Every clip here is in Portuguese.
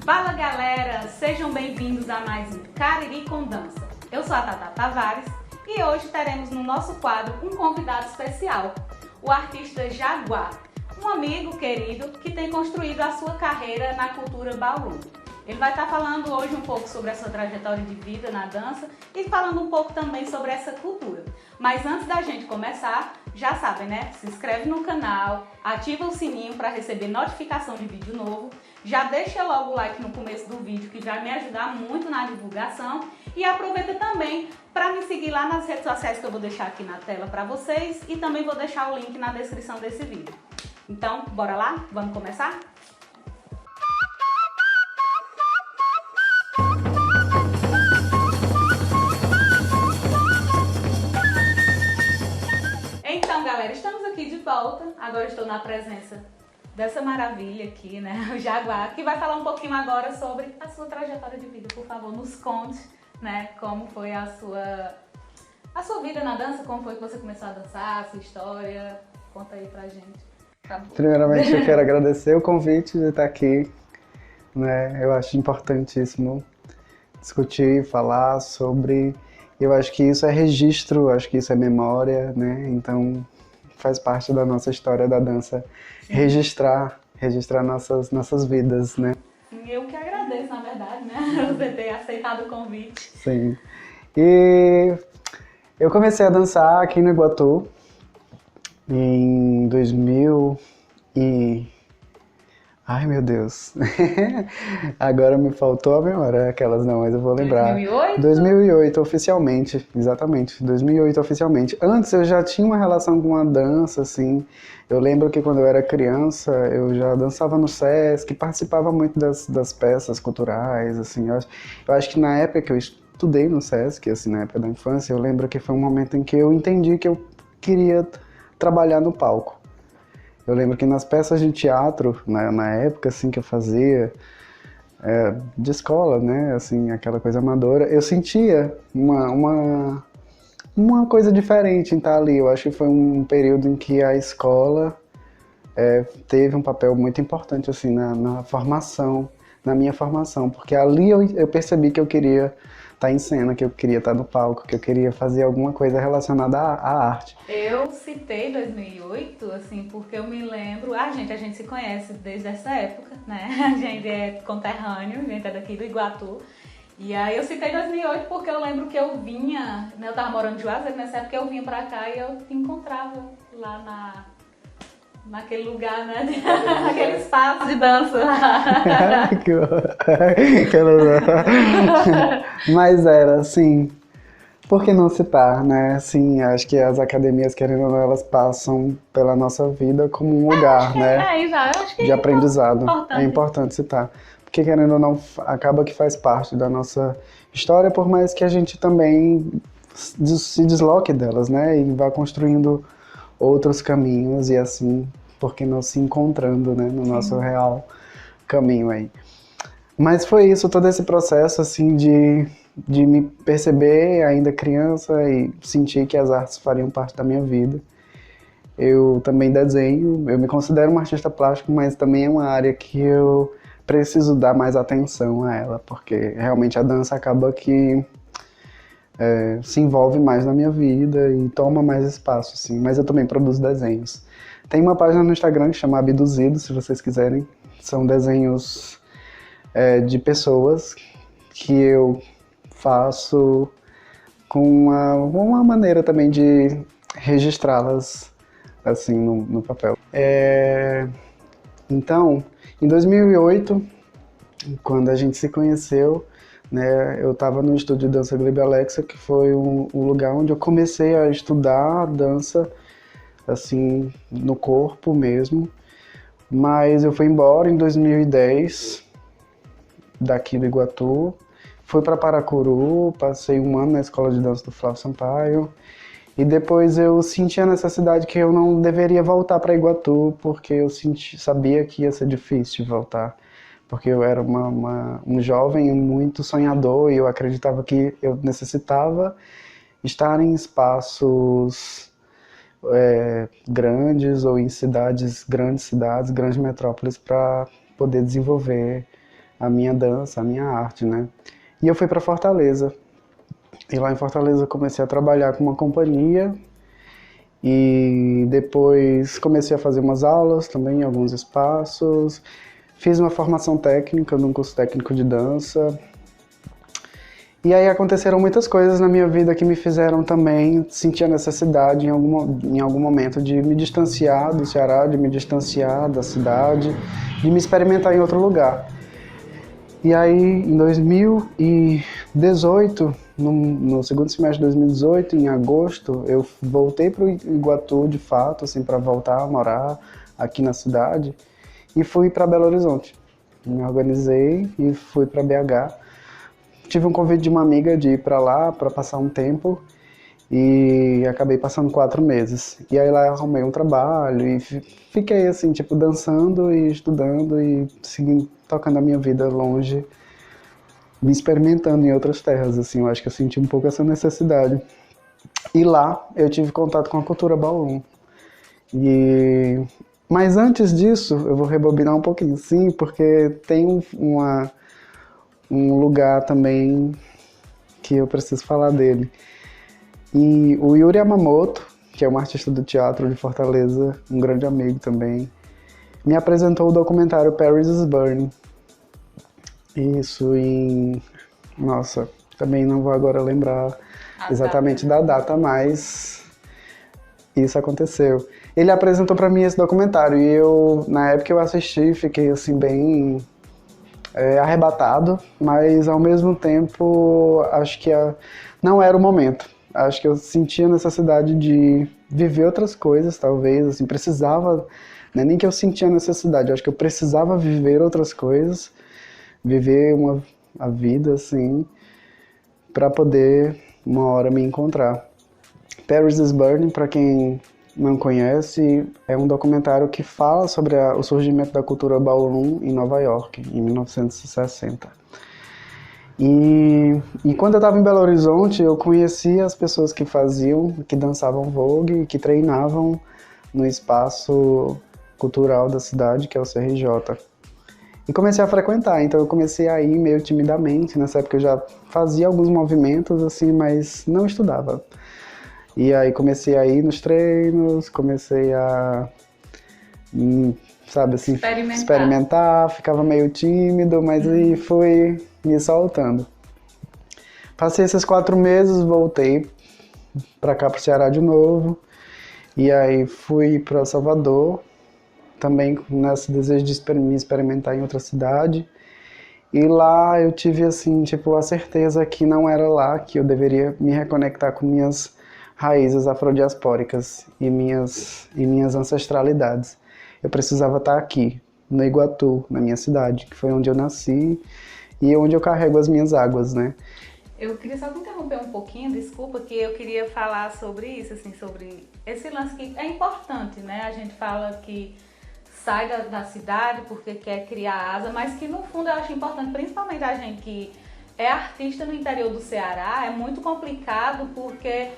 Fala galera, sejam bem-vindos a mais um Cariri com Dança. Eu sou a Tata Tavares e hoje teremos no nosso quadro um convidado especial, o artista Jaguar, um amigo querido que tem construído a sua carreira na cultura ballroom. Ele vai estar falando hoje um pouco sobre a sua trajetória de vida na dança e falando um pouco também sobre essa cultura. Mas antes da gente começar, já sabem, né? Se inscreve no canal, ativa o sininho para receber notificação de vídeo novo, já deixa logo o like no começo do vídeo que vai me ajudar muito na divulgação e aproveita também para me seguir lá nas redes sociais que eu vou deixar aqui na tela para vocês e também vou deixar o link na descrição desse vídeo. Então, bora lá? Vamos começar? Então, galera, estamos aqui de volta. Agora estou na presença dessa maravilha aqui, né, o Jaguar, que vai falar um pouquinho agora sobre a sua trajetória de vida. Por favor, nos conte, né, como foi a sua vida na dança, como foi que você começou a dançar, a sua história. Conta aí pra gente. Tá bom. Primeiramente, eu quero agradecer o convite de estar aqui, né, eu acho importantíssimo discutir, falar sobre. Eu acho que isso é registro, acho que isso é memória, né, então faz parte da nossa história da dança. Registrar nossas vidas, né? Eu que agradeço, na verdade, né? Você ter aceitado o convite. Sim. E eu comecei a dançar aqui no Iguatu em 2000 e... Ai, meu Deus. Agora me faltou a memória, aquelas não, mas eu vou lembrar. 2008? 2008, oficialmente, exatamente. 2008, oficialmente. Antes eu já tinha uma relação com a dança, assim. Eu lembro que quando eu era criança, eu já dançava no Sesc, participava muito das peças culturais, assim. Eu acho que na época que eu estudei no Sesc, assim, na época da infância, eu lembro que foi um momento em que eu entendi que eu queria trabalhar no palco. Eu lembro que nas peças de teatro, na época assim que eu fazia, de escola, né, assim, aquela coisa amadora, eu sentia uma coisa diferente em estar ali. Eu acho que foi um período em que a escola teve um papel muito importante assim, na formação, na minha formação, porque ali eu percebi que eu queria estar em cena, que eu queria estar no palco, que eu queria fazer alguma coisa relacionada à arte. Eu citei 2008, assim, porque eu me lembro... a gente se conhece desde essa época, né? A gente é conterrâneo, a gente é daqui do Iguatu. E aí eu citei 2008 porque eu lembro que eu vinha, né? Eu tava morando em Juazeiro, nessa época eu vinha pra cá e eu te encontrava lá naquele lugar, né? Naquele espaço de dança lá. Mas era assim, por que não citar, né? Assim, acho que as academias, querendo ou não, elas passam pela nossa vida como um lugar, né? De aprendizado. É importante citar. Porque, querendo ou não, acaba que faz parte da nossa história, por mais que a gente também se desloque delas, né? E vá construindo outros caminhos e assim, porque não se encontrando, né, no nosso real caminho aí. Mas foi isso, todo esse processo assim de me perceber ainda criança e sentir que as artes fariam parte da minha vida. Eu também desenho, eu me considero um artista plástico, mas também é uma área que eu preciso dar mais atenção a ela, porque realmente a dança acaba que se envolve mais na minha vida e toma mais espaço, assim. Mas eu também produzo desenhos. Tem uma página no Instagram que chama Abduzido, se vocês quiserem. São desenhos de pessoas que eu faço com uma maneira também de registrá-las assim no papel. Então, em 2008, quando a gente se conheceu, né, eu estava no estúdio de dança Glebe Alexa, que foi um lugar onde eu comecei a estudar dança, assim, no corpo mesmo. Mas eu fui embora em 2010, daqui do Iguatu, fui para Paracuru, passei um ano na escola de dança do Flávio Sampaio, e depois eu senti a necessidade que eu não deveria voltar para Iguatu, porque eu sabia que ia ser difícil de voltar porque eu era um jovem muito sonhador e eu acreditava que eu necessitava estar em espaços grandes ou em grandes cidades, grandes metrópoles para poder desenvolver a minha dança, a minha arte, né? E eu fui para Fortaleza. E lá em Fortaleza comecei a trabalhar com uma companhia e depois comecei a fazer umas aulas também em alguns espaços. Fiz uma formação técnica num curso técnico de dança. E aí aconteceram muitas coisas na minha vida que me fizeram também sentir a necessidade em algum momento de me distanciar do Ceará, de me distanciar da cidade, de me experimentar em outro lugar. E aí, em 2018, no segundo semestre de 2018, em agosto, eu voltei para o Iguatu, de fato, assim, para voltar a morar aqui na cidade, e fui para Belo Horizonte. Me organizei e fui para BH. Tive um convite de uma amiga de ir para lá para passar um tempo e acabei passando 4 meses. E aí lá eu arrumei um trabalho e fiquei assim, tipo, dançando e estudando e seguindo, tocando a minha vida longe, me experimentando em outras terras, assim. Eu acho que eu senti um pouco essa necessidade. E lá eu tive contato com a cultura Ballroom. Mas antes disso, eu vou rebobinar um pouquinho, sim, porque tem um lugar também que eu preciso falar dele. E o Yuri Yamamoto, que é um artista do teatro de Fortaleza, um grande amigo também, me apresentou o documentário Paris is Burning. Isso Nossa, também não vou agora lembrar exatamente da data, mas isso aconteceu. Ele apresentou para mim esse documentário e na época eu assisti, fiquei assim bem arrebatado, mas ao mesmo tempo acho que não era o momento. Acho que eu sentia a necessidade de viver outras coisas, talvez, assim, precisava, não é nem que eu sentia a necessidade, acho que eu precisava viver outras coisas, viver a vida, assim, para poder uma hora me encontrar. Paris is Burning, para quem não conhece, é um documentário que fala sobre o surgimento da cultura ballroom em Nova York, em 1960. E quando eu estava em Belo Horizonte, eu conheci as pessoas que dançavam Vogue, que treinavam no espaço cultural da cidade, que é o CRJ. E comecei a frequentar, então eu comecei a ir meio timidamente. Nessa época eu já fazia alguns movimentos, assim, mas não estudava. E aí comecei a ir nos treinos, comecei a, sabe assim, experimentar, ficava meio tímido, mas aí fui me soltando. Passei esses 4 meses, voltei pra cá pro Ceará de novo, e aí fui pra Salvador, também nesse desejo de me experimentar em outra cidade. E lá eu tive assim, tipo, a certeza que não era lá que eu deveria me reconectar com minhas raízes afrodiaspóricas e minhas ancestralidades. Eu precisava estar aqui, no Iguatu, na minha cidade, que foi onde eu nasci e onde eu carrego as minhas águas, né? Eu queria só te interromper um pouquinho, desculpa, que eu queria falar sobre isso, assim, sobre esse lance que é importante, né? A gente fala que sai da cidade porque quer criar asa, mas que no fundo eu acho importante, principalmente a gente que é artista no interior do Ceará, é muito complicado porque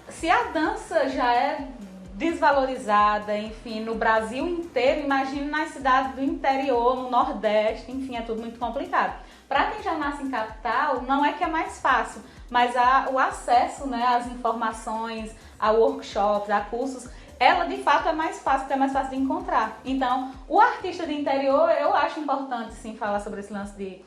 se a dança já é desvalorizada, enfim, no Brasil inteiro, imagine nas cidades do interior, no Nordeste, enfim, é tudo muito complicado. Para quem já nasce em capital, não é que é mais fácil, mas o acesso, né, às informações, a workshops, a cursos, ela de fato é mais fácil, porque é mais fácil de encontrar. Então, o artista do interior, eu acho importante, sim, falar sobre esse lance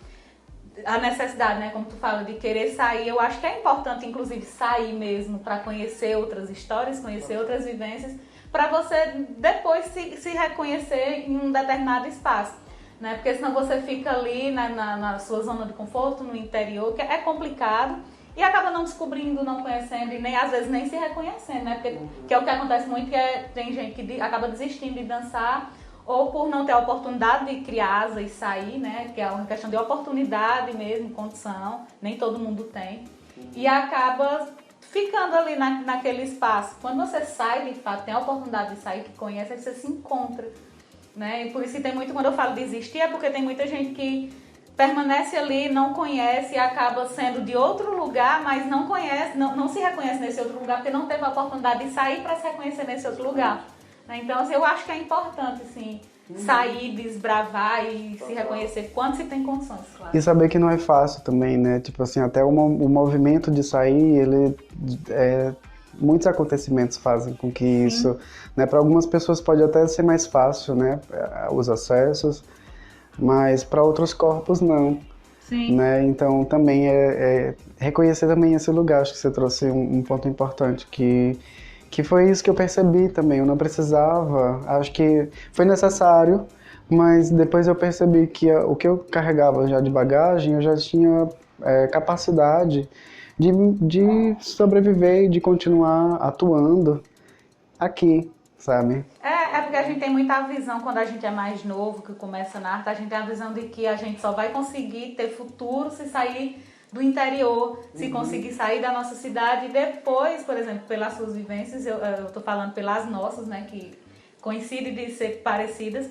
a necessidade, né, como tu fala, de querer sair. Eu acho que é importante, inclusive, sair mesmo para conhecer outras histórias, conhecer outras vivências, para você depois se reconhecer em um determinado espaço, né? Porque senão você fica ali na sua zona de conforto, no interior, que é complicado, e acaba não descobrindo, não conhecendo, e nem às vezes nem se reconhecendo, né? Porque, que é o que acontece muito, tem gente que acaba desistindo de dançar, ou por não ter a oportunidade de criar asa e sair, né? Que é uma questão de oportunidade mesmo, condição, nem todo mundo tem. E acaba ficando ali naquele espaço. Quando você sai, de fato, tem a oportunidade de sair, que conhece, aí você se encontra. né? E por isso tem muito, quando eu falo desistir, é porque tem muita gente que permanece ali, não conhece e acaba sendo de outro lugar, mas não conhece, não se reconhece nesse outro lugar, porque não teve a oportunidade de sair para se reconhecer nesse outro lugar. Né? Então, assim, eu acho que é importante, assim, sair, desbravar e se reconhecer quando se tem condições, claro. E saber que não é fácil também, né? Tipo assim, até o movimento de sair, ele muitos acontecimentos fazem com que isso, né? Para algumas pessoas pode até ser mais fácil, né? Os acessos, mas para outros corpos não. Sim. Né? Então também reconhecer também esse lugar. Acho que você trouxe um ponto importante que foi isso que eu percebi também. Eu não precisava, acho que foi necessário, mas depois eu percebi que o que eu carregava já de bagagem, eu já tinha capacidade de sobreviver e de continuar atuando aqui, sabe? É porque a gente tem muita visão, quando a gente é mais novo, que começa na arte, a gente tem a visão de que a gente só vai conseguir ter futuro se sair do interior, se conseguir sair da nossa cidade. E depois, por exemplo, pelas suas vivências, eu tô falando pelas nossas, né, que coincidem de ser parecidas,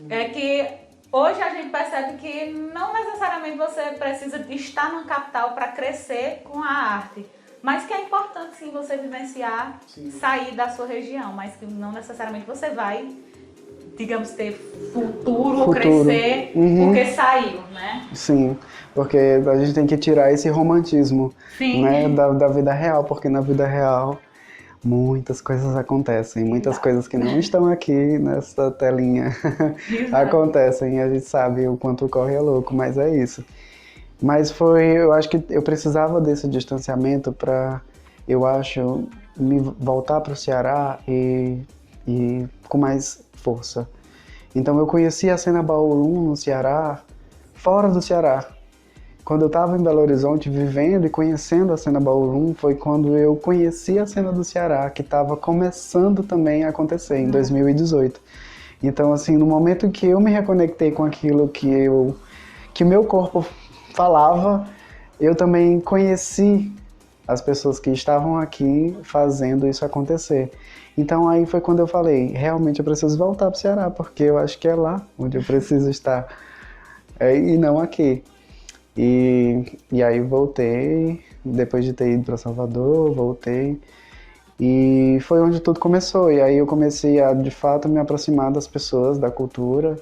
é que hoje a gente percebe que não necessariamente você precisa estar numa capital para crescer com a arte. Mas que é importante, sim, você vivenciar, sair da sua região, mas que não necessariamente você vai, digamos, ter futuro. Ou crescer porque saiu, né? Sim, porque a gente tem que tirar esse romantismo, né, da vida real, porque na vida real muitas coisas acontecem, muitas coisas que não estão aqui nessa telinha acontecem, e a gente sabe o quanto corre é louco, mas é isso. Mas eu acho que eu precisava desse distanciamento para, eu acho, me voltar para o Ceará e com mais força. Então eu conheci a cena Ballroom no Ceará, fora do Ceará. Quando eu estava em Belo Horizonte vivendo e conhecendo a cena Ballroom, foi quando eu conheci a cena do Ceará, que estava começando também a acontecer, em 2018. Então, assim, no momento que eu me reconectei com aquilo que o meu corpo falava, eu também conheci as pessoas que estavam aqui fazendo isso acontecer. Então aí foi quando eu falei, realmente eu preciso voltar para o Ceará, porque eu acho que é lá onde eu preciso estar, e não aqui. E aí voltei, depois de ter ido para Salvador, voltei, e foi onde tudo começou. E aí eu comecei a, de fato, me aproximar das pessoas, da cultura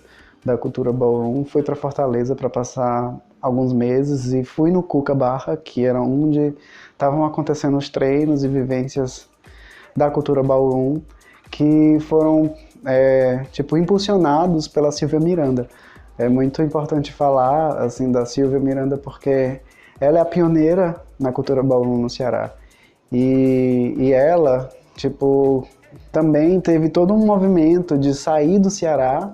Ballroom. Fui para Fortaleza para passar alguns meses e fui no Cuca Barra, que era onde estavam acontecendo os treinos e vivências da cultura Ballroom, que foram impulsionados pela Silvia Miranda. É muito importante falar assim da Silvia Miranda porque ela é a pioneira na cultura Ballroom no Ceará. E ela, também teve todo um movimento de sair do Ceará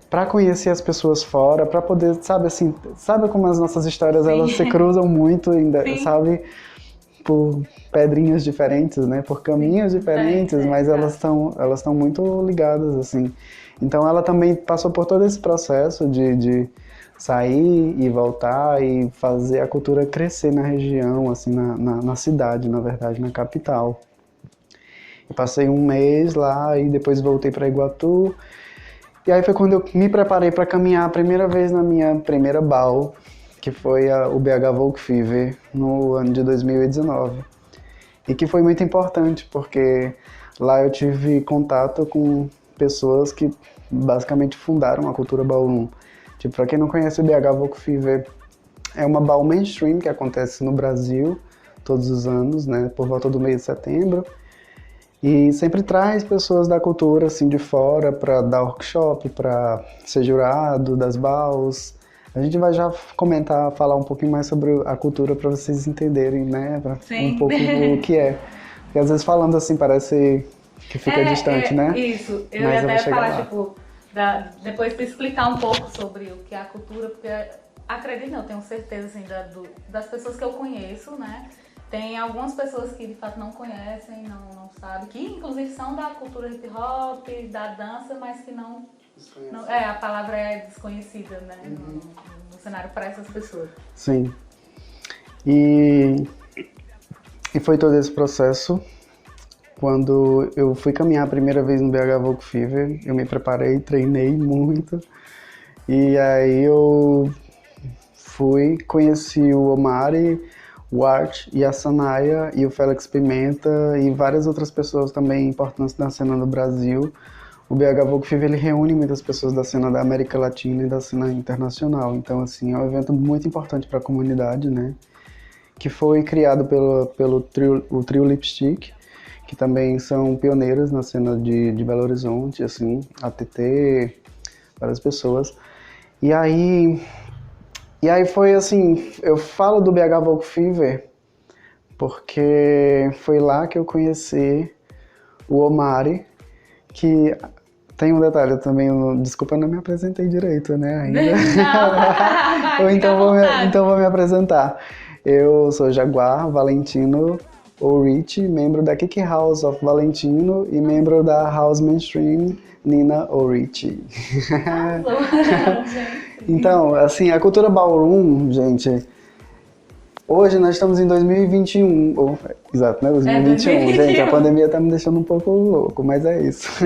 para conhecer as pessoas fora, para poder, sabe como as nossas histórias elas se cruzam muito ainda, sabe, por pedrinhas diferentes, né, por caminhos diferentes, mas elas estão muito ligadas, assim. Então ela também passou por todo esse processo de sair e voltar e fazer a cultura crescer na região, assim, na cidade, na verdade, na capital. Eu passei um mês lá e depois voltei para Iguatu. E aí foi quando eu me preparei para caminhar a primeira vez na minha primeira BAL, que foi o BH Folk Fever, no ano de 2019. E que foi muito importante, porque lá eu tive contato com pessoas que basicamente fundaram a cultura Ballroom. Para quem não conhece, o BH Folk Fever é uma BAL mainstream que acontece no Brasil todos os anos, né, por volta do mês de setembro. E sempre traz pessoas da cultura, assim, de fora, para dar workshop, para ser jurado das BALs. A gente vai já falar um pouquinho mais sobre a cultura para vocês entenderem, né, um pouco o que é. Porque às vezes falando assim parece que fica distante, né? Isso, eu ia até falar, depois para explicar um pouco sobre o que é a cultura, porque acredito, eu tenho certeza, assim, das pessoas que eu conheço, né? Tem algumas pessoas que de fato não conhecem, não sabem, que inclusive são da cultura hip hop, da dança, mas que não a palavra é desconhecida, né, no cenário para essas pessoas. Sim. E foi todo esse processo quando eu fui caminhar a primeira vez no BH Vogue Fever, eu me preparei, treinei muito. E aí eu conheci o Omari, o Art e a Sanaya e o Félix Pimenta e várias outras pessoas também importantes da cena do Brasil. O BH Vogue Fever, ele reúne muitas pessoas da cena da América Latina e da cena internacional. Então, assim, é um evento muito importante para a comunidade, né? Que foi criado pelo trio Lipstick, que também são pioneiros na cena de Belo Horizonte, assim, a TT, várias pessoas. E aí foi assim, eu falo do BH Vogue Fever porque foi lá que eu conheci o Omari, que tem um detalhe também, desculpa, eu não me apresentei direito, né, ainda. Não, então vou me apresentar. Eu sou Jaguar Valentino Ulrich, membro da Kiki House of Valentino e membro da House Mainstream Nina Ulrich. Então, assim, a cultura ballroom, gente, hoje nós estamos em 2021, exato, né, 2021, gente, a pandemia tá me deixando um pouco louco, mas é isso.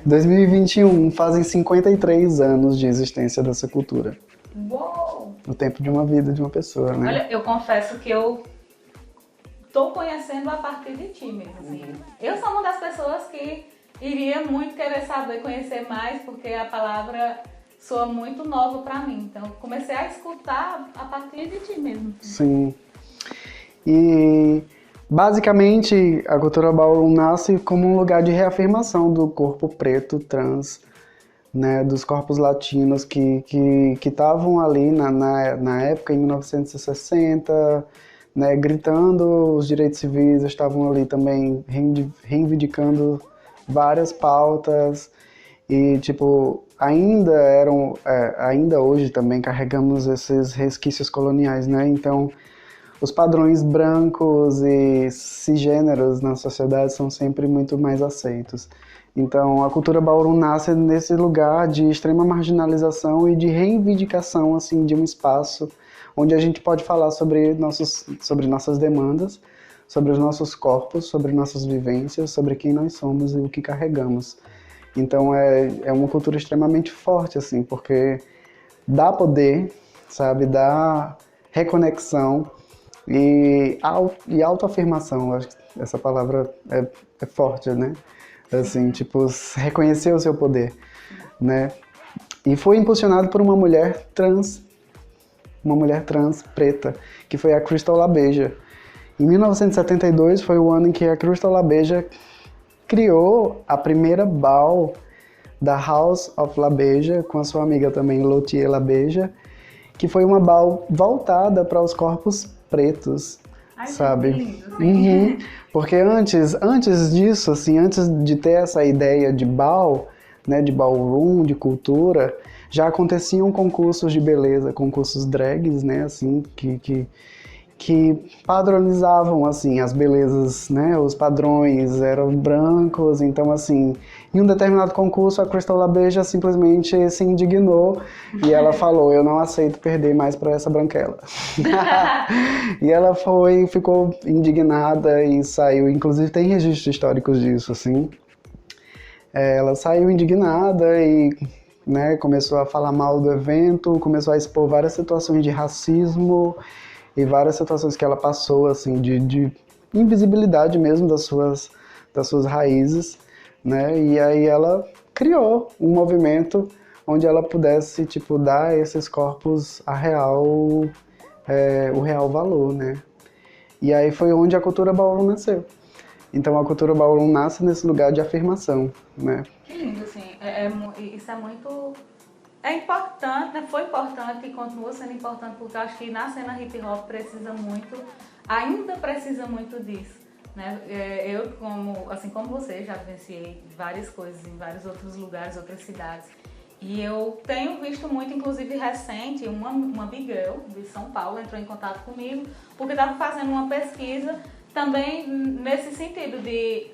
2021, fazem 53 anos de existência dessa cultura. Uou! O tempo de uma vida de uma pessoa, né? Olha, eu confesso que eu tô conhecendo a partir de ti mesmo, assim. Eu sou uma das pessoas que iria muito querer saber, conhecer mais, porque a palavra soa muito nova pra mim. Então, comecei a escutar a partir de ti mesmo. Sim. E, basicamente, a cultura ballroom nasce como um lugar de reafirmação do corpo preto, trans, né, dos corpos latinos que estavam ali na época, em 1960, né, gritando os direitos civis, estavam ali também reivindicando várias pautas e, tipo, ainda hoje também carregamos esses resquícios coloniais, né? Então, os padrões brancos e cisgêneros na sociedade são sempre muito mais aceitos. Então, a cultura ballroom nasce nesse lugar de extrema marginalização e de reivindicação, assim, de um espaço onde a gente pode falar sobre nossas demandas, sobre os nossos corpos, sobre nossas vivências, sobre quem nós somos e o que carregamos. Então, é uma cultura extremamente forte, assim, porque dá poder, sabe, dá reconexão e autoafirmação. Acho que essa palavra é forte, né? Assim, tipo, reconhecer o seu poder, né? E foi impulsionado por uma mulher trans preta, que foi a Crystal LaBeija. Em 1972 foi o ano em que a Crystal LaBeija criou a primeira ball da House of LaBeija, com a sua amiga também, Lothier LaBeija, que foi uma ball voltada para os corpos pretos. Ai, sabe? Que lindo, Porque antes disso, assim, antes de ter essa ideia de ball, né, de ballroom, de cultura, já aconteciam concursos de beleza, concursos drags, né, assim, que padronizavam, assim, as belezas, né, os padrões eram brancos, então, assim, em um determinado concurso a Crystal LaBeija simplesmente se indignou e ela falou, eu não aceito perder mais para essa branquela. E ela ficou indignada e saiu, inclusive tem registros históricos disso, assim, ela saiu indignada e, né, começou a falar mal do evento, começou a expor várias situações de racismo e várias situações que ela passou, assim, de invisibilidade mesmo das suas raízes, né? E aí ela criou um movimento onde ela pudesse, tipo, dar a esses corpos o real valor, né? E aí foi onde a cultura ballroom nasceu. Então a cultura ballroom nasce nesse lugar de afirmação, né? Que lindo, assim, isso é muito... É importante, né? Foi importante e continua sendo importante porque eu acho que na cena hip hop ainda precisa muito disso, né? Eu, assim como você, já vivenciei várias coisas em vários outros lugares, outras cidades. E eu tenho visto muito, inclusive recente, uma big girl de São Paulo entrou em contato comigo porque estava fazendo uma pesquisa também nesse sentido de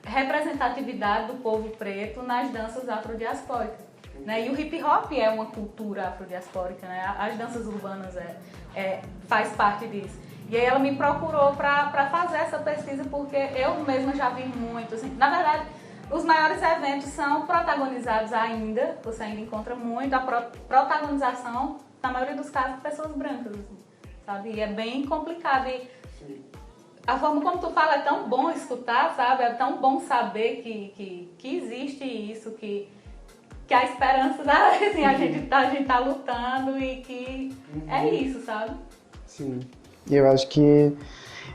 representatividade do povo preto nas danças afrodiaspóricas. Né? E o hip hop é uma cultura afrodiaspórica, né? As danças urbanas faz parte disso. E aí ela me procurou para fazer essa pesquisa, porque eu mesma já vi muito, assim, na verdade, os maiores eventos são protagonizados ainda, você ainda encontra muito a protagonização, na maioria dos casos, de pessoas brancas, assim, sabe? E é bem complicado. E a forma como tu fala é tão bom escutar, sabe? É tão bom saber que existe isso, que a esperança, né? Assim, a gente tá lutando e que é isso, sabe? Sim. E eu acho que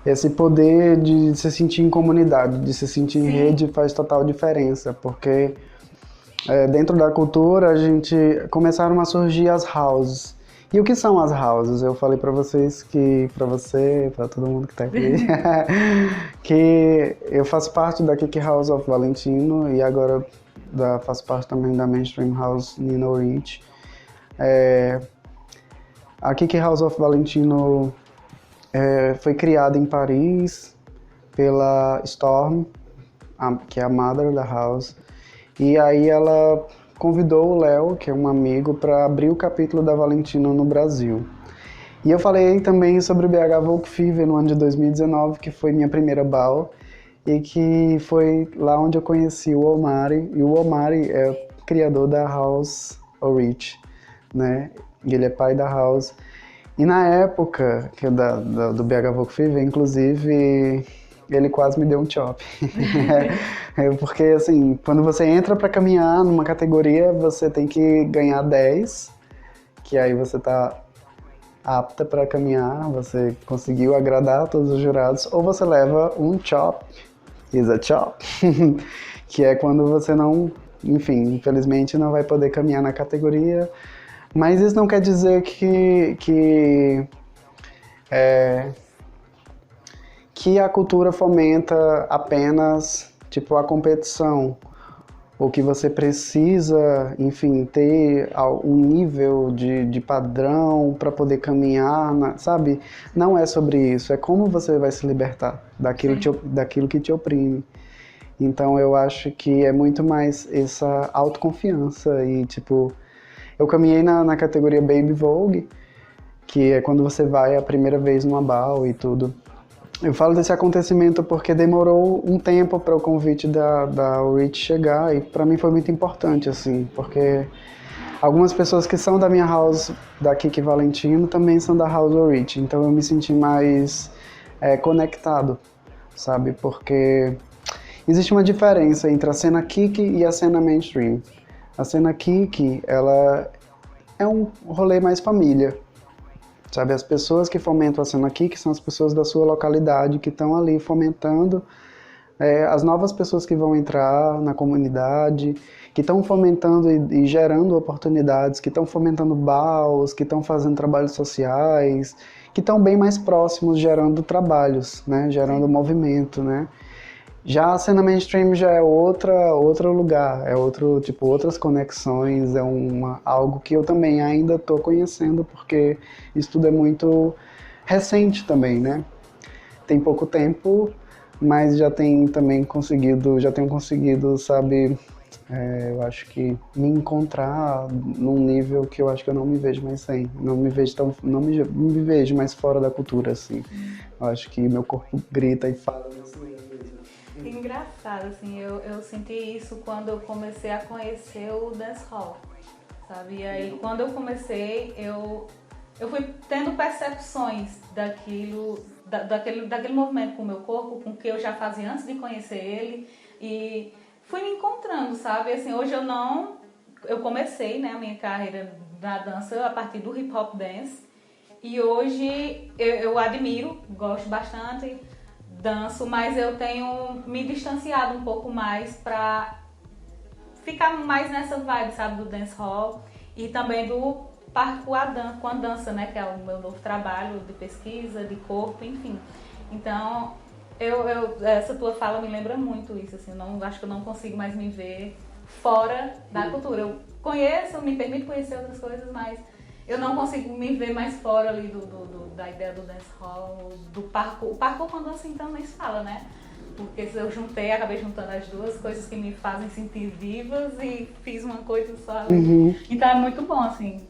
esse poder de se sentir em comunidade, de se sentir em rede faz total diferença, porque dentro da cultura começaram a surgir as houses. E o que são as houses? Eu falei pra vocês pra todo mundo que tá aqui, que eu faço parte da Kiki House of Valentino e agora faço parte também da Mainstream House Nina Rich. A Kiki House of Valentino foi criada em Paris pela Storm, que é a mother da house, e aí ela convidou o Léo, que é um amigo, para abrir o capítulo da Valentino no Brasil. E eu falei também sobre o BH Folk Fever no ano de 2019, que foi minha primeira bal, e que foi lá onde eu conheci o Omari, e o Omari é o criador da House Rich, né? E ele é pai da house. E na época do BH Folk Fever, inclusive, ele quase me deu um chop. Porque, assim, quando você entra para caminhar numa categoria, você tem que ganhar 10, que aí você tá apta para caminhar, você conseguiu agradar todos os jurados, ou você leva um chop, is a chop, que é quando você não, enfim, infelizmente não vai poder caminhar na categoria. Mas isso não quer dizer que a cultura fomenta apenas, tipo, a competição, ou que você precisa, enfim, ter um nível de padrão para poder caminhar, sabe? Não é sobre isso, é como você vai se libertar daquilo que te oprime. Então eu acho que é muito mais essa autoconfiança e, tipo, eu caminhei na categoria Baby Vogue, que é quando você vai a primeira vez numa bal e tudo. Eu falo desse acontecimento porque demorou um tempo para o convite da Rich chegar e para mim foi muito importante, assim, porque algumas pessoas que são da minha house, da Kiki Valentino, também são da House Rich, então eu me senti mais conectado, sabe, porque existe uma diferença entre a cena Kiki e a cena mainstream. A cena Kiki, ela é um rolê mais família, sabe? As pessoas que fomentam a cena Kiki são as pessoas da sua localidade que estão ali fomentando as novas pessoas que vão entrar na comunidade, que estão fomentando e gerando oportunidades, que estão fomentando baus, que estão fazendo trabalhos sociais, que estão bem mais próximos, gerando trabalhos, né? Gerando movimento, né? Já a cena mainstream já é outro lugar, é outras conexões, é algo que eu também ainda estou conhecendo, porque isso tudo é muito recente também, né? Tem pouco tempo, mas já tenho conseguido, sabe, eu acho que me encontrar num nível que eu acho que eu não me vejo mais sem, não me vejo mais fora da cultura, assim. Eu acho que meu corpo grita e fala nesse mesmo. Engraçado, assim, eu senti isso quando eu comecei a conhecer o dancehall, sabe? E aí, quando eu comecei, eu fui tendo percepções daquele movimento com o meu corpo, com o que eu já fazia antes de conhecer ele, e fui me encontrando, sabe? Assim, hoje eu comecei, né, a minha carreira na dança a partir do hip hop dance, e hoje eu admiro, gosto bastante, danço, mas eu tenho me distanciado um pouco mais pra ficar mais nessa vibe, sabe, do dancehall e também do parkour com a dança, né, que é o meu novo trabalho de pesquisa, de corpo, enfim. Então, essa tua fala me lembra muito isso, assim, acho que eu não consigo mais me ver fora da cultura. Eu me permito conhecer outras coisas, mas eu não consigo me ver mais fora ali da ideia do dancehall, do parkour. O parkour com a dança então nem se fala, né? Porque eu acabei juntando as duas coisas que me fazem sentir vivas e fiz uma coisa só ali. Uhum. Então é muito bom, assim,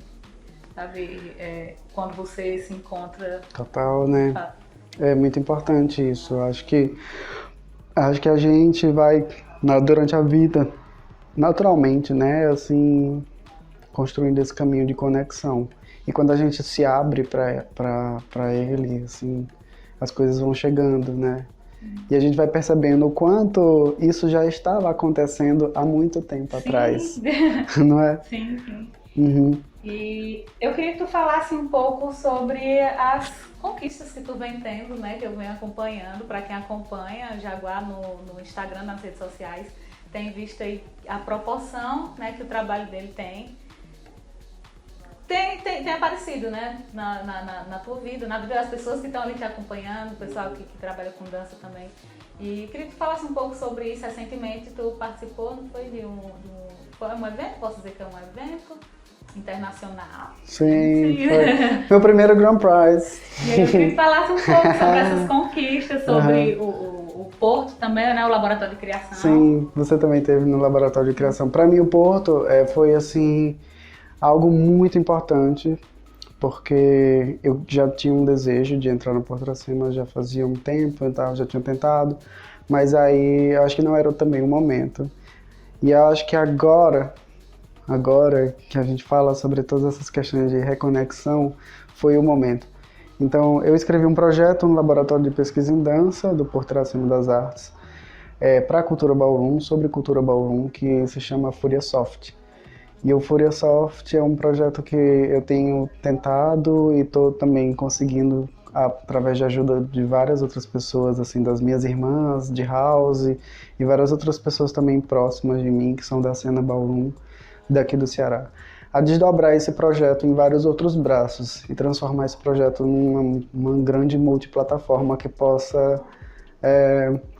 sabe? Quando você se encontra... Total, né? É muito importante isso. Acho que a gente vai, durante a vida, naturalmente, né, assim, construindo esse caminho de conexão. E quando a gente se abre para ele, assim, as coisas vão chegando, né? E a gente vai percebendo o quanto isso já estava acontecendo há muito tempo atrás, não é? Sim, sim. Uhum. E eu queria que tu falasse um pouco sobre as conquistas que tu vem tendo, né? Que eu venho acompanhando. Para quem acompanha Jaguar no Instagram, nas redes sociais, tem visto aí a proporção, né, que o trabalho dele tem. Tem aparecido, né, na tua vida, na vida das pessoas que estão ali te acompanhando, o pessoal que trabalha com dança também. E queria que tu falasse um pouco sobre isso. Recentemente tu participou, não foi, foi um evento? Posso dizer que é um evento internacional? Sim, foi meu primeiro Grand Prize. E aí eu queria que falasse um pouco sobre essas conquistas, sobre o Porto também, né, o Laboratório de Criação. Sim, você também teve no Laboratório de Criação. Para mim o Porto foi assim... algo muito importante, porque eu já tinha um desejo de entrar no Porto Iracema já fazia um tempo, então já tinha tentado, mas aí eu acho que não era também o momento. E eu acho que agora que a gente fala sobre todas essas questões de reconexão, foi o momento. Então eu escrevi um projeto no Laboratório de Pesquisa em Dança do Porto Iracema das Artes, para a cultura ballroom, sobre cultura ballroom, que se chama Fúria Soft. E o Fúria Soft é um projeto que eu tenho tentado e estou também conseguindo, através de ajuda de várias outras pessoas, assim, das minhas irmãs de house e várias outras pessoas também próximas de mim, que são da cena ballroom daqui do Ceará, a desdobrar esse projeto em vários outros braços e transformar esse projeto numa grande multiplataforma que possa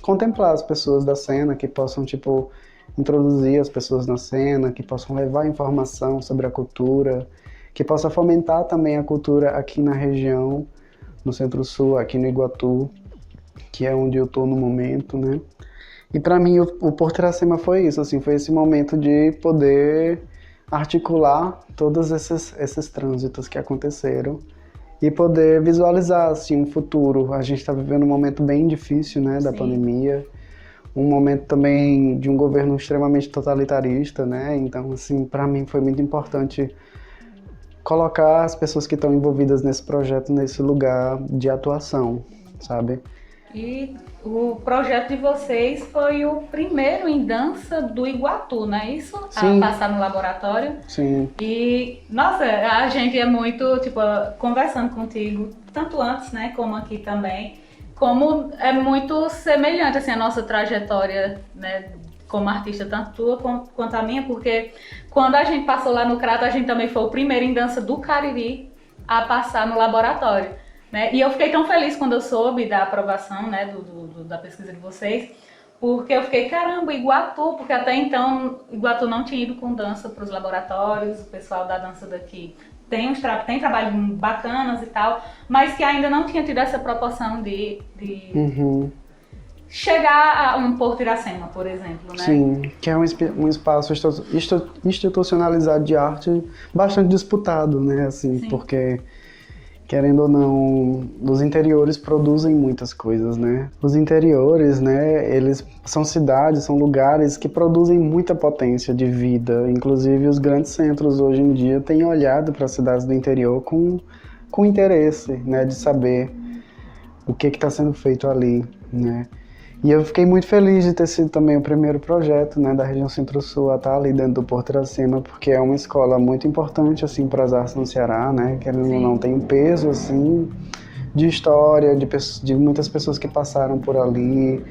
contemplar as pessoas da cena, que possam, tipo, introduzir as pessoas na cena, que possam levar informação sobre a cultura, que possa fomentar também a cultura aqui na região, no Centro-Sul, aqui no Iguatu, que é onde eu estou no momento, né? E para mim o Porto Iracema foi isso, assim, foi esse momento de poder articular todos esses trânsitos que aconteceram e poder visualizar, assim, um futuro. A gente está vivendo um momento bem difícil, né, da pandemia, um momento também de um governo extremamente totalitarista, né? Então, assim, para mim foi muito importante colocar as pessoas que estão envolvidas nesse projeto nesse lugar de atuação, sabe? E o projeto de vocês foi o primeiro em dança do Iguatu, não é isso? Sim. A passar no laboratório. Sim. E, nossa, a gente é muito, tipo, conversando contigo, tanto antes, né, como aqui também, como é muito semelhante, assim, a nossa trajetória, né, como artista, tanto tua quanto a minha, porque quando a gente passou lá no Crato, a gente também foi o primeiro em dança do Cariri a passar no laboratório, né, e eu fiquei tão feliz quando eu soube da aprovação, né, da pesquisa de vocês, porque eu fiquei, caramba, Iguatu, porque até então Iguatu não tinha ido com dança para os laboratórios, o pessoal da dança daqui tem trabalhos bacanas e tal, mas que ainda não tinha tido essa proporção de chegar a um Porto Iracema, por exemplo, né? Sim, que é um espaço institucionalizado de arte bastante disputado, né? Assim, porque, querendo ou não, os interiores produzem muitas coisas, né? Os interiores, né, eles são cidades, são lugares que produzem muita potência de vida. Inclusive, os grandes centros hoje em dia têm olhado para as cidades do interior com interesse, né, de saber o que está sendo feito ali, né? E eu fiquei muito feliz de ter sido também o primeiro projeto, né, da região Centro-Sul a estar ali dentro do Porto Iracema, porque é uma escola muito importante, assim, para as artes no Ceará, né, querendo ou não, tem um peso, assim, de história, de muitas pessoas que passaram por ali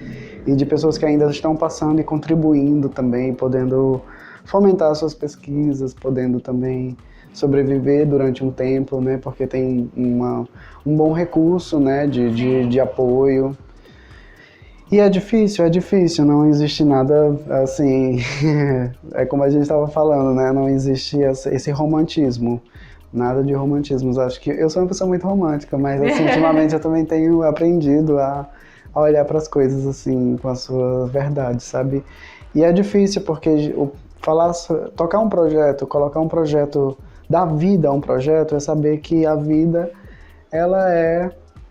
e de pessoas que ainda estão passando e contribuindo também, podendo fomentar suas pesquisas, podendo também sobreviver durante um tempo, né, porque tem um bom recurso, né, de apoio. E é difícil, não existe nada assim, é como a gente estava falando, né, não existe esse romantismo, nada de romantismos. Acho que eu sou uma pessoa muito romântica, mas assim, ultimamente eu também tenho aprendido a olhar para as coisas assim, com a sua verdade, sabe? E é difícil porque tocar um projeto, colocar um projeto, dar vida a um projeto, é saber que a vida, ela é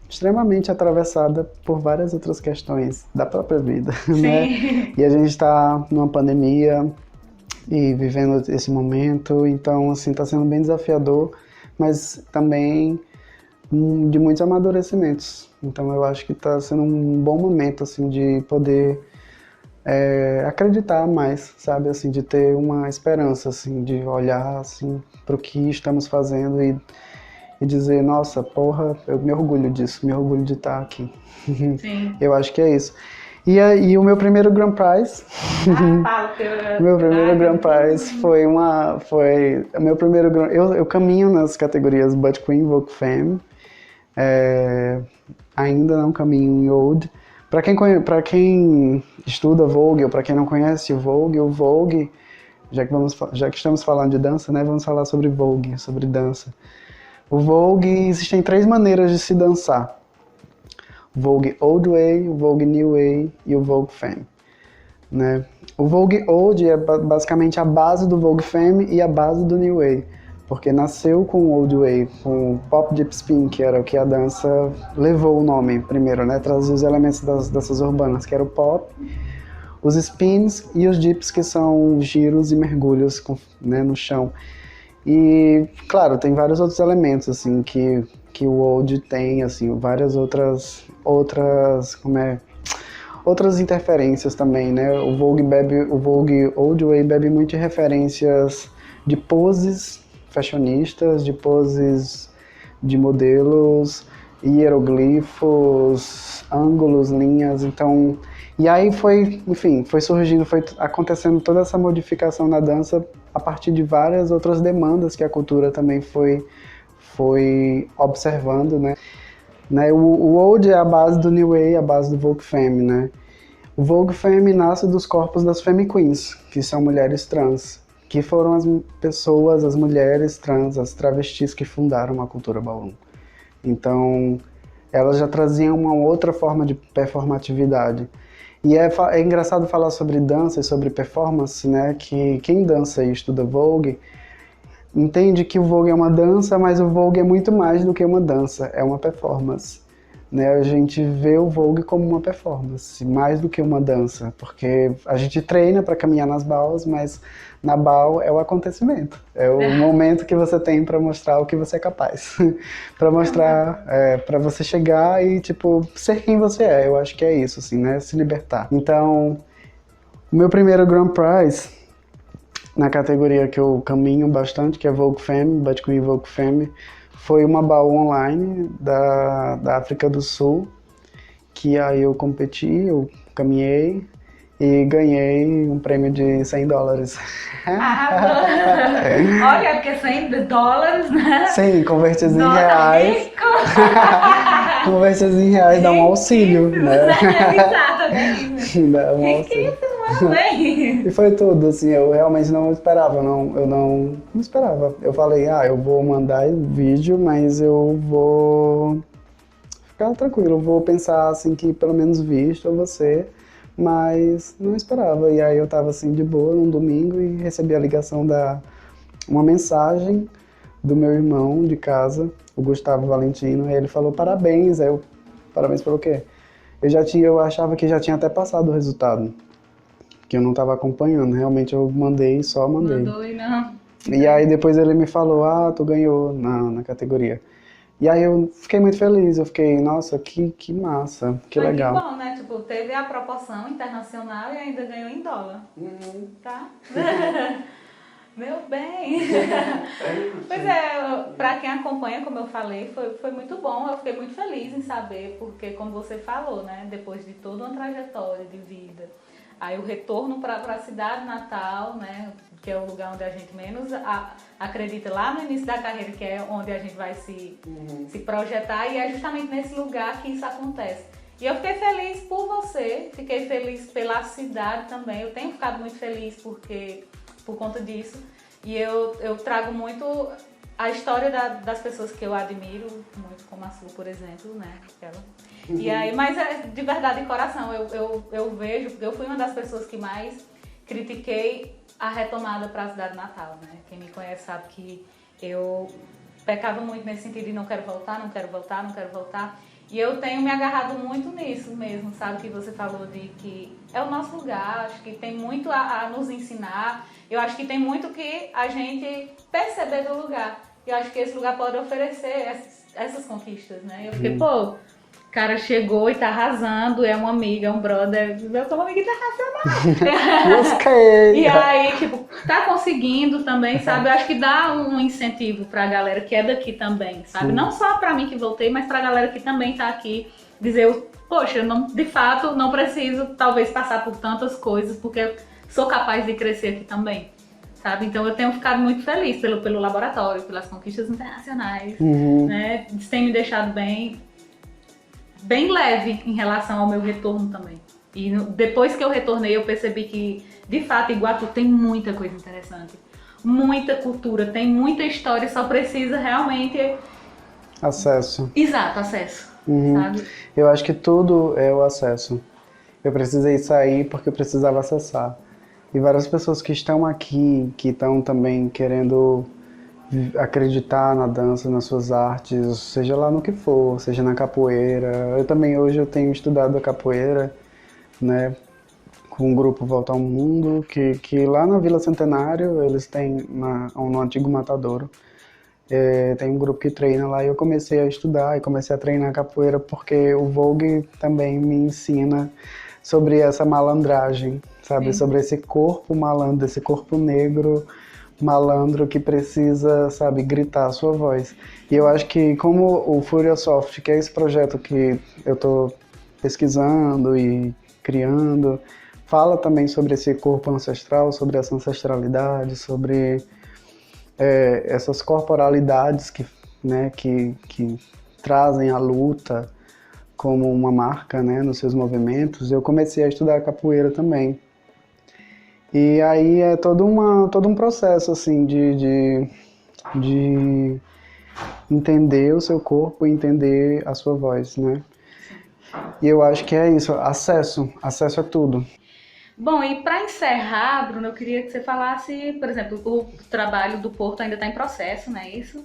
extremamente atravessada por várias outras questões da própria vida, né? E a gente está numa pandemia e vivendo esse momento, então, assim, está sendo bem desafiador, mas também de muitos amadurecimentos. Então, eu acho que está sendo um bom momento, assim, de poder acreditar mais, sabe, assim, de ter uma esperança, assim, de olhar, assim, para o que estamos fazendo e dizer, nossa, porra, eu me orgulho disso, me orgulho de estar aqui. Sim. Eu acho que é isso. E o meu primeiro Grand Prize, meu primeiro Grand Prize foi o meu primeiro eu caminho nas categorias Butch Queen, Vogue Femme, ainda não caminho em Old. Para quem estuda Vogue ou para quem não conhece o Vogue, já que estamos falando de dança, né, vamos falar sobre Vogue, sobre dança. O Vogue, existem 3 maneiras de se dançar. O Vogue Old Way, o Vogue New Way e o Vogue Femme, né? O Vogue Old é basicamente a base do Vogue Femme e a base do New Way, porque nasceu com o Old Way, com o Pop Deep Spin, que era o que a dança levou o nome primeiro, né? Trazia os elementos das danças urbanas, que era o pop, os spins e os dips, que são giros e mergulhos, né, no chão. E, claro, tem vários outros elementos, assim, que o Old tem, assim, várias outras interferências também, né? O Vogue Old Way bebe muito de referências de poses fashionistas, de poses de modelos, hieroglifos, ângulos, linhas, então... E aí foi surgindo, foi acontecendo toda essa modificação na dança a partir de várias outras demandas que a cultura também foi observando, né? O Old é a base do New Way, a base do Vogue Femme, né? O Vogue Femme nasce dos corpos das Femme Queens, que são mulheres trans, que foram as mulheres trans, as travestis que fundaram a cultura ballroom. Então, elas já traziam uma outra forma de performatividade. E é engraçado falar sobre dança e sobre performance, né? Que quem dança e estuda Vogue entende que o Vogue é uma dança, mas o Vogue é muito mais do que uma dança, é uma performance. Né? A gente vê o Vogue como uma performance, mais do que uma dança, porque a gente treina para caminhar nas balls, mas na ball é o acontecimento, é o momento que você tem para mostrar o que você é capaz, para mostrar, para você chegar e tipo ser quem você é. Eu acho que é isso, assim, né? Se libertar. Então, o meu primeiro Grand Prize na categoria que eu caminho bastante, que é Vogue Femme, Butch Queen Vogue Femme, foi uma ball online da África do Sul, que aí eu competi, eu caminhei e ganhei um prêmio de $100. Olha, porque $100, né? Sim, convertidos em reais. Convertidos em reais dá um auxílio, né? Exato, dá um auxílio. E foi tudo, assim, eu realmente não esperava, eu não esperava. Eu falei, eu vou mandar o vídeo, mas eu vou ficar tranquilo, eu vou pensar, assim, que pelo menos visto você, mas não esperava. E aí eu tava, assim, de boa, num domingo, e recebi a ligação uma mensagem do meu irmão de casa, o Gustavo Valentino, e ele falou, parabéns. Aí eu, parabéns pelo quê? Eu achava que já tinha até passado o resultado, que eu não estava acompanhando, realmente eu só mandei. Mandou e não. E aí depois ele me falou, tu ganhou na categoria. E aí eu fiquei muito feliz, eu fiquei, nossa, que massa, que legal. Que bom, né? Tipo, teve a proporção internacional e ainda ganhou em dólar. Tá? Meu bem! Pois pra quem acompanha, como eu falei, foi muito bom. Eu fiquei muito feliz em saber, porque como você falou, né? Depois de toda uma trajetória de vida, aí o retorno para a cidade natal, né, que é o lugar onde a gente menos acredita lá no início da carreira, que é onde a gente vai se projetar, e é justamente nesse lugar que isso acontece. E eu fiquei feliz por você, fiquei feliz pela cidade também, eu tenho ficado muito feliz por conta disso, e eu trago muito a história das pessoas que eu admiro muito, como a Su, por exemplo, né, E aí, mas de verdade, de coração, eu vejo, porque eu fui uma das pessoas que mais critiquei a retomada para a cidade natal, né? Quem me conhece sabe que eu pecava muito nesse sentido de não quero voltar. E eu tenho me agarrado muito nisso mesmo, sabe? Que você falou de que é o nosso lugar, acho que tem muito a nos ensinar. Eu acho que tem muito que a gente perceber do lugar. Eu acho que esse lugar pode oferecer essas conquistas, né? Eu fiquei, pô, o cara chegou e tá arrasando, é uma amiga, é um brother, eu sou uma amiga e tá arrasando. E aí, tipo, tá conseguindo também, sabe? Eu acho que dá um incentivo pra galera que é daqui também, sabe? Sim. Não só pra mim que voltei, mas pra galera que também tá aqui, dizer, poxa, não, de fato, não preciso talvez passar por tantas coisas, porque eu sou capaz de crescer aqui também. Sabe? Então eu tenho ficado muito feliz pelo laboratório, pelas conquistas internacionais, né? Isso tem me deixado bem leve em relação ao meu retorno também. E depois que eu retornei, eu percebi que, de fato, Iguatu tem muita coisa interessante. Muita cultura, tem muita história, só precisa realmente... Acesso. Exato, acesso. Sabe? Eu acho que tudo é o acesso. Eu precisei sair porque eu precisava acessar. E várias pessoas que estão aqui, que estão também querendo acreditar na dança, nas suas artes, seja lá no que for, seja na capoeira. Eu também hoje eu tenho estudado a capoeira, né, com o grupo Volta ao Mundo, que lá na Vila Centenário eles têm, no antigo Matadouro, tem um grupo que treina lá e eu comecei a estudar e comecei a treinar capoeira porque o Vogue também me ensina sobre essa malandragem, sabe? Sim. Sobre esse corpo malandro, esse corpo negro malandro que precisa, sabe, gritar a sua voz. E eu acho que como o Furiosoft, que é esse projeto que eu tô pesquisando e criando, fala também sobre esse corpo ancestral, sobre essa ancestralidade, sobre essas corporalidades né, que trazem a luta como uma marca, né, nos seus movimentos, eu comecei a estudar capoeira também. E aí é todo um processo, assim, de entender o seu corpo e entender a sua voz, né? E eu acho que é isso, acesso a tudo. Bom, e para encerrar, Bruno, eu queria que você falasse, por exemplo, o trabalho do Porto ainda está em processo, não é isso?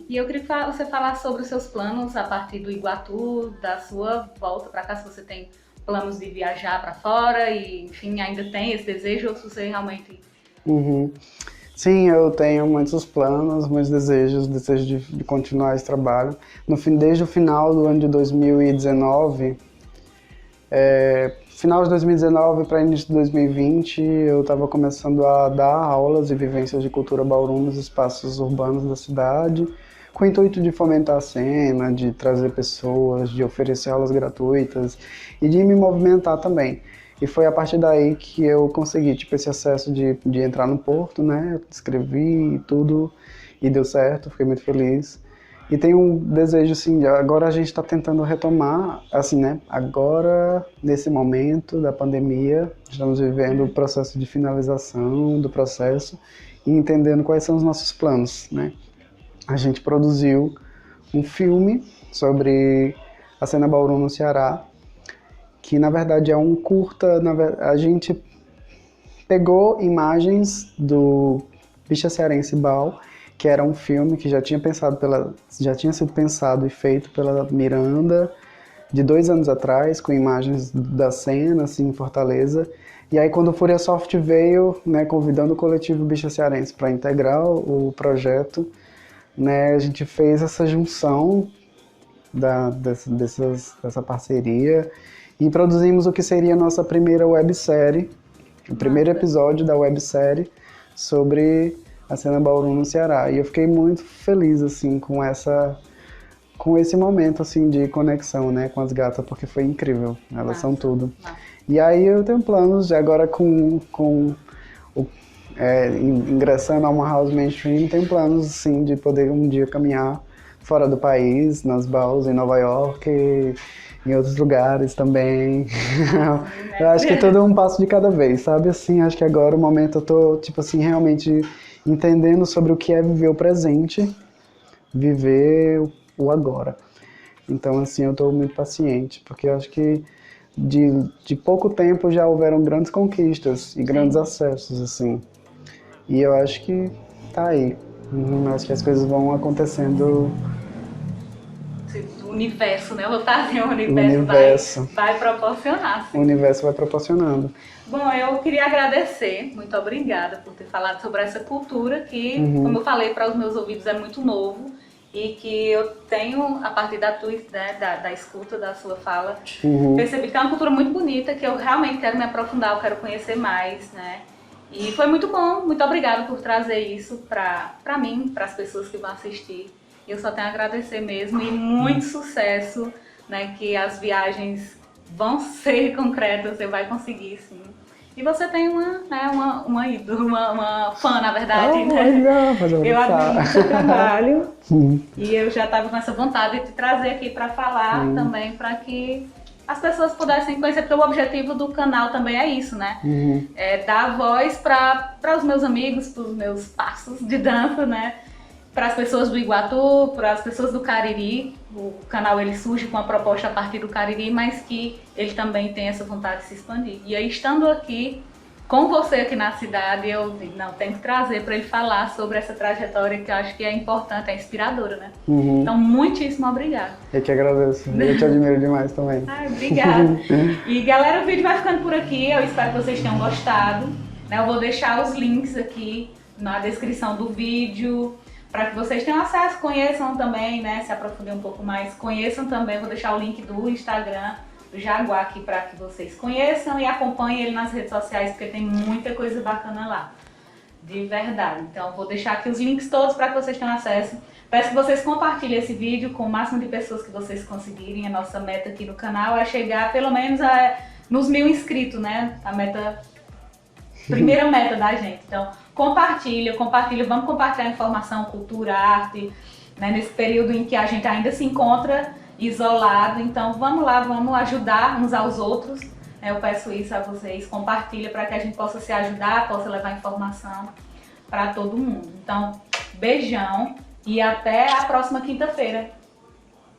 E eu queria que você falasse sobre os seus planos a partir do Iguatu, da sua volta para cá, se você tem planos de viajar para fora e, enfim, ainda tem esse desejo, ou se você realmente... Sim, eu tenho muitos planos, muitos desejos de continuar esse trabalho. Desde o final do ano de 2019, final de 2019 para início de 2020, eu estava começando a dar aulas e vivências de cultura Bauru nos espaços urbanos da cidade, com o intuito de fomentar a cena, de trazer pessoas, de oferecer aulas gratuitas e de me movimentar também. E foi a partir daí que eu consegui, tipo, esse acesso de entrar no Porto, né? Eu escrevi tudo e deu certo, fiquei muito feliz. E tem um desejo, assim, agora a gente está tentando retomar, assim, né? Agora, nesse momento da pandemia, estamos vivendo o processo de finalização do processo e entendendo quais são os nossos planos, né? A gente produziu um filme sobre a cena Bauru no Ceará, que na verdade é um curta. A gente pegou imagens do Bicha Cearense Bal, que era um filme que já tinha sido pensado e feito pela Miranda de 2 anos atrás, com imagens da cena, assim, em Fortaleza. E aí quando o Furiosoft veio, né, convidando o coletivo Bicha Cearense para integrar o projeto, né, a gente fez essa junção dessa parceria e produzimos o que seria a nossa primeira websérie, o primeiro episódio da websérie sobre a cena Bauru no Ceará. E eu fiquei muito feliz, assim, com esse momento, assim, de conexão, né, com as gatas, porque foi incrível. Elas são tudo. E aí eu tenho planos de agora ingressando a uma house mainstream, tenho planos, assim, de poder um dia caminhar fora do país, nas balls em Nova York, em outros lugares também. Eu acho que tudo é um passo de cada vez, sabe? Assim, acho que agora o momento eu tô, tipo assim, realmente entendendo sobre o que é viver o presente, viver o agora. Então, assim, eu tô muito paciente, porque eu acho que de pouco tempo já houveram grandes conquistas e grandes acessos, assim. E eu acho que tá aí. Acho que as coisas vão acontecendo do universo, né? Eu vou estar assim, o universo vai proporcionar. Sim. O universo vai proporcionando. Bom, eu queria agradecer, muito obrigada por ter falado sobre essa cultura que, como eu falei, para os meus ouvidos é muito novo e que eu tenho, a partir da tua, né, da escuta da sua fala, percebi que é uma cultura muito bonita, que eu realmente quero me aprofundar, eu quero conhecer mais, né? E foi muito bom, muito obrigada por trazer isso para mim, para as pessoas que vão assistir. Eu só tenho a agradecer mesmo e muito sucesso, né, que as viagens vão ser concretas, você vai conseguir sim. E você tem uma ídola, uma fã, na verdade, né? Eu admiro o seu trabalho e eu já estava com essa vontade de te trazer aqui para falar também, para que as pessoas pudessem conhecer, porque o objetivo do canal também é isso, né? É dar voz para os meus amigos, para os meus passos de dança, né? Para as pessoas do Iguatu, para as pessoas do Cariri. O canal ele surge com a proposta a partir do Cariri, mas que ele também tem essa vontade de se expandir. E aí, estando aqui com você aqui na cidade, eu tenho que trazer para ele falar sobre essa trajetória que eu acho que é importante, é inspiradora, né? Então, muitíssimo obrigada. Eu que agradeço. Eu te admiro demais também. Obrigada. E galera, o vídeo vai ficando por aqui. Eu espero que vocês tenham gostado. Eu vou deixar os links aqui na descrição do vídeo, para que vocês tenham acesso, conheçam também, né, se aprofundem um pouco mais, conheçam também, vou deixar o link do Instagram do Jaguar aqui para que vocês conheçam e acompanhem ele nas redes sociais, porque tem muita coisa bacana lá, de verdade. Então vou deixar aqui os links todos para que vocês tenham acesso. Peço que vocês compartilhem esse vídeo com o máximo de pessoas que vocês conseguirem. A nossa meta aqui no canal é chegar pelo menos nos 1000 inscritos, né, primeira meta da gente. Então, compartilha, vamos compartilhar informação, cultura, arte, né, nesse período em que a gente ainda se encontra isolado. Então, vamos lá, vamos ajudar uns aos outros. Eu peço isso a vocês, compartilha para que a gente possa se ajudar, possa levar informação para todo mundo. Então, beijão e até a próxima quinta-feira.